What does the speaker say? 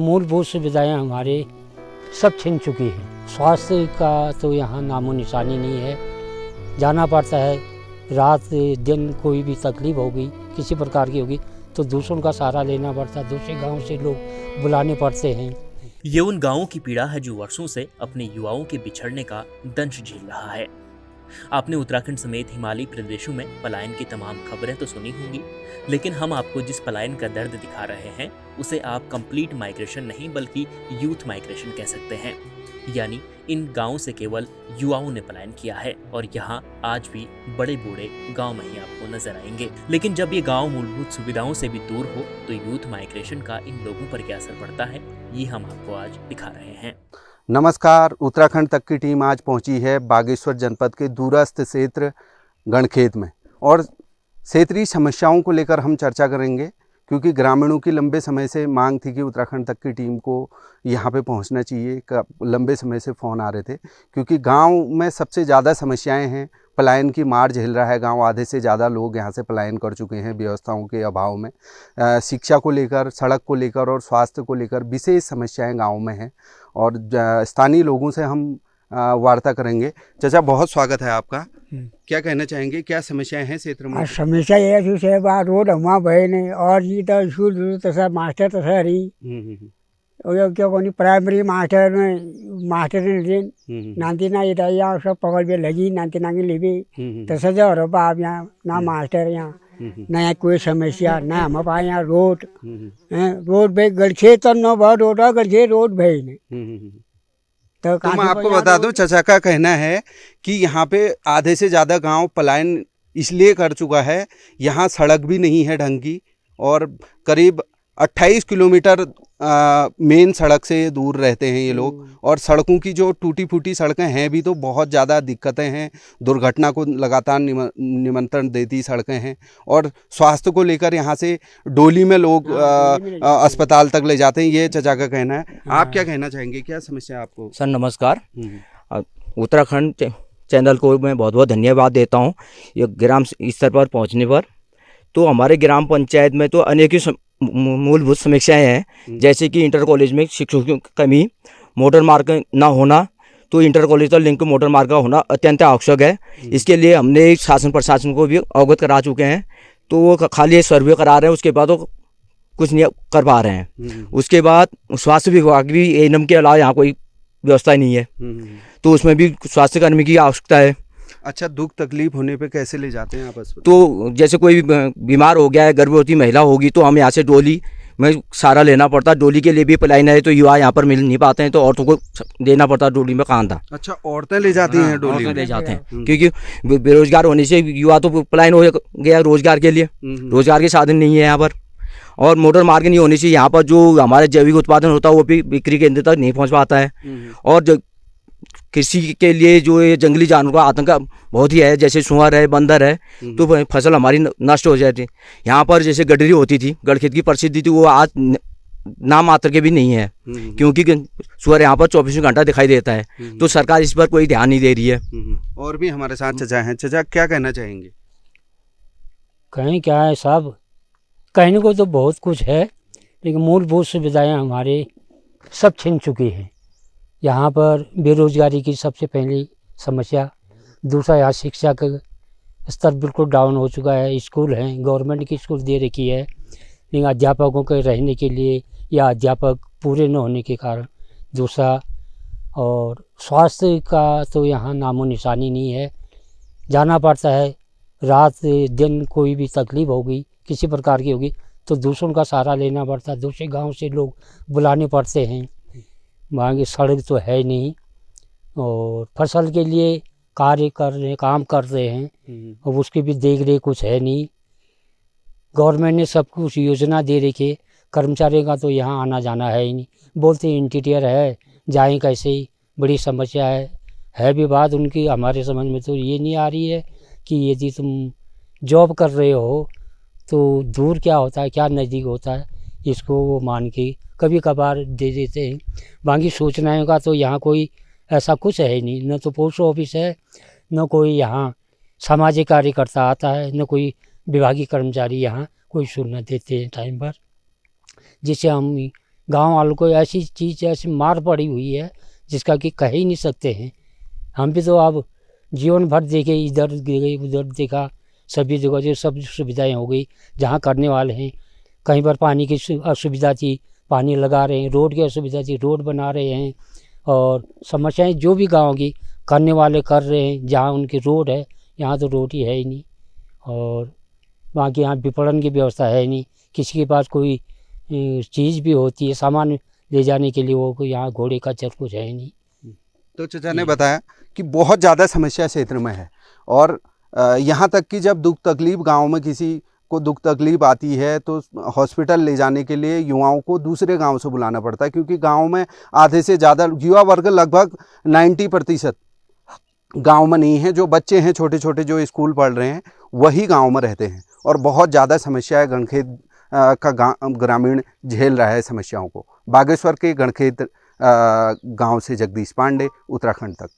मूलभूत सुविधाएं हमारे सब छिन चुकी हैं। स्वास्थ्य का तो यहाँ नामो निशानी नहीं है। जाना पड़ता है, रात दिन कोई भी तकलीफ होगी, किसी प्रकार की होगी तो दूसरों का सहारा लेना पड़ता है। दूसरे गांव से लोग बुलाने पड़ते हैं। ये उन गांवों की पीड़ा है जो वर्षों से अपने युवाओं के बिछड़ने का दंश झेल रहा है। आपने उत्तराखंड समेत हिमालयी प्रदेशों में पलायन की तमाम खबरें तो सुनी होंगी, लेकिन हम आपको जिस पलायन का दर्द दिखा रहे हैं उसे आप कंप्लीट माइग्रेशन नहीं बल्कि यूथ माइग्रेशन कह सकते हैं। यानी इन गांवों से केवल युवाओं ने पलायन किया है और यहाँ आज भी बड़े बूढ़े गांव में ही आपको नजर आएंगे। लेकिन जब ये गांव मूलभूत सुविधाओं से भी दूर हो तो यूथ माइग्रेशन का इन लोगों पर क्या असर पड़ता है, ये हम आपको आज दिखा रहे हैं। नमस्कार, उत्तराखंड तक की टीम आज पहुंची है बागेश्वर जनपद के दूरस्थ क्षेत्र गणखेत में और क्षेत्रीय समस्याओं को लेकर हम चर्चा करेंगे, क्योंकि ग्रामीणों की लंबे समय से मांग थी कि उत्तराखंड तक की टीम को यहाँ पे पहुँचना चाहिए। लंबे समय से फ़ोन आ रहे थे, क्योंकि गांव में सबसे ज़्यादा समस्याएं हैं। पलायन की मार झेल रहा है गांव, आधे से ज़्यादा लोग यहाँ से पलायन कर चुके हैं व्यवस्थाओं के अभाव में। शिक्षा को लेकर, सड़क को लेकर और स्वास्थ्य को लेकर विशेष समस्याएं गाँव में हैं और स्थानीय लोगों से हम वार्ता करेंगे। चाचा, बहुत स्वागत है आपका। क्या कहना चाहेंगे, क्या समस्याएं हैं क्षेत्र में? समस्या ये है बा रोड हमा भय नहीं और ये तो स्कूल तसा मास्टर तसा रही और क्या कोनी प्राइमरी मास्टर में मास्टर ने नांती ना इटाया सब पकड़ में लगी नांती नांगी लेबी तसा जो रो बा यहाँ ना मास्टर यहाँ ना कोई समस्या ना हम पाए यहाँ रोड रोड भाई गलछे तो न बहुत रोड गलछे रोड भाई नहीं। तो मैं आपको बता दूं, चाचा का कहना है कि यहाँ पे आधे से ज़्यादा गांव पलायन इसलिए कर चुका है, यहाँ सड़क भी नहीं है ढंग की और करीब 28 किलोमीटर मेन सड़क से दूर रहते हैं ये लोग। और सड़कों की जो टूटी फूटी सड़कें हैं भी तो बहुत ज़्यादा दिक्कतें हैं, दुर्घटना को लगातार निमंत्रण देती सड़कें हैं। और स्वास्थ्य को लेकर यहाँ से डोली में लोग अस्पताल तक ले जाते हैं, ये चाचा का कहना है। आप क्या कहना चाहेंगे, क्या समस्या है आपको? सर नमस्कार, उत्तराखंड चैनल को मैं बहुत बहुत धन्यवाद देता हूँ ये ग्राम स्तर पर पहुँचने पर। तो हमारे ग्राम पंचायत में तो अनेक मूलभूत समस्याएं हैं, जैसे कि इंटर कॉलेज में शिक्षकों की कमी, मोटर मार्ग ना होना, तो इंटर कॉलेज का लिंक मोटर मार्ग का होना अत्यंत आवश्यक है। इसके लिए हमने शासन प्रशासन को भी अवगत करा चुके हैं, तो वो खाली सर्वे करा रहे हैं, उसके बाद वो कुछ नहीं कर पा रहे हैं। उसके बाद स्वास्थ्य विभाग भी एएनएम के अलावा यहाँ कोई व्यवस्था नहीं है, तो उसमें भी स्वास्थ्य कर्मी की आवश्यकता है। अच्छा, दुख तकलीफ होने पे कैसे ले जाते हैं आप अस्पताल? तो जैसे कोई बीमार हो गया है, गर्भवती महिला होगी, तो हमें यहाँ से डोली में सहारा लेना पड़ता है। डोली के लिए भी पलायन है, तो युवा यहाँ पर मिल नहीं पाते हैं, तो औरतों को देना पड़ता है डोली में कांधा। अच्छा, औरतें ले जाती हैं डोली में? ले जाते हैं, क्योंकि बेरोजगार होने से युवा तो पलायन हो गया रोजगार के लिए, रोजगार के साधन नहीं है यहाँ पर। और मोटर मार्ग नहीं होने से यहाँ पर जो हमारे जैविक उत्पादन होता है वो भी बिक्री केंद्र तक नहीं पहुँच पाता है। और जो कृषि के लिए जो ये जंगली जानवरों का आतंक बहुत ही है, जैसे सुअर है, बंदर है, तो फसल हमारी नष्ट हो जाती है। यहाँ पर जैसे गडरी होती थी, गढ़खेत की प्रसिद्धि थी, वो आज नाम मात्र के भी नहीं है, क्योंकि सुअर यहाँ पर 24 घंटा दिखाई देता है। तो सरकार इस पर कोई ध्यान नहीं दे रही है। और भी हमारे साथ चाचा हैं। चाचा, क्या कहना चाहेंगे? कहीं क्या है साहब, कहने को तो बहुत कुछ है, लेकिन मूलभूत सुविधाएं हमारे सब छिन चुकी हैं। यहाँ पर बेरोजगारी की सबसे पहली समस्या, दूसरा यहाँ शिक्षा का स्तर बिल्कुल डाउन हो चुका है। स्कूल हैं, गवर्नमेंट की स्कूल दे रखी है, लेकिन अध्यापकों के रहने के लिए या अध्यापक पूरे न होने के कारण। दूसरा, और स्वास्थ्य का तो यहाँ नामो निशानी नहीं है। जाना पड़ता है, रात दिन कोई भी तकलीफ होगी, किसी प्रकार की होगी तो दूसरों का सहारा लेना पड़ता है। दूसरे गांव से लोग बुलाने पड़ते हैं। वहाँ की सड़क तो है नहीं और फसल के लिए काम कर रहे हैं और उसकी भी देख रेख कुछ है नहीं। गवर्नमेंट ने सब कुछ योजना दे रखी है, कर्मचारियों का तो यहाँ आना जाना है ही नहीं। बोलते हैं इंटीरियर है, जाएं कैसे ही, बड़ी समस्या है भी बात उनकी। हमारे समझ में तो ये नहीं आ रही है कि यदि तुम जॉब कर रहे हो तो दूर क्या होता है, क्या नज़दीक होता है, इसको वो मान के कभी कभार दे देते हैं। बाकी सूचनाओं का तो यहाँ कोई ऐसा कुछ है नहीं, न तो पोस्ट ऑफिस है, न कोई यहाँ सामाजिक कार्यकर्ता आता है, न कोई विभागीय कर्मचारी यहाँ कोई सुनना देते हैं टाइम पर, जिससे हम गांव वालों को ऐसी चीज़ ऐसी मार पड़ी हुई है जिसका कि कह ही नहीं सकते हैं। हम भी तो अब जीवन भर देखे, इधर गए उधर देखा, सभी जगह जो सब सुविधाएं हो गई जहाँ करने वाले हैं। कहीं पर पानी की असुविधा थी, पानी लगा रहे हैं, रोड की असुविधा थी, रोड बना रहे हैं, और समस्याएं जो भी गाँव की करने वाले कर रहे हैं। जहाँ उनकी रोड है, यहाँ तो रोड ही है ही नहीं, और वहाँ की यहाँ विपणन की व्यवस्था है नहीं। किसी के पास कोई चीज़ भी होती है सामान ले जाने के लिए, वो कोई यहाँ घोड़े का चल कुछ है नहीं। तो चाचा ने बताया कि बहुत ज़्यादा समस्या क्षेत्र में है, और यहाँ तक कि जब दुख तकलीफ गांव में किसी को दुख तकलीफ आती है तो हॉस्पिटल ले जाने के लिए युवाओं को दूसरे गांव से बुलाना पड़ता है, क्योंकि गांव में आधे से ज़्यादा युवा वर्ग, लगभग 90% गांव में नहीं है। जो बच्चे हैं छोटे छोटे जो स्कूल पढ़ रहे हैं वही गांव में रहते हैं, और बहुत ज़्यादा समस्या है। गणखेत का ग्रामीण झेल रहा है समस्याओं को। बागेश्वर के गणखेत गांव से जगदीश पांडे, उत्तराखंड तक।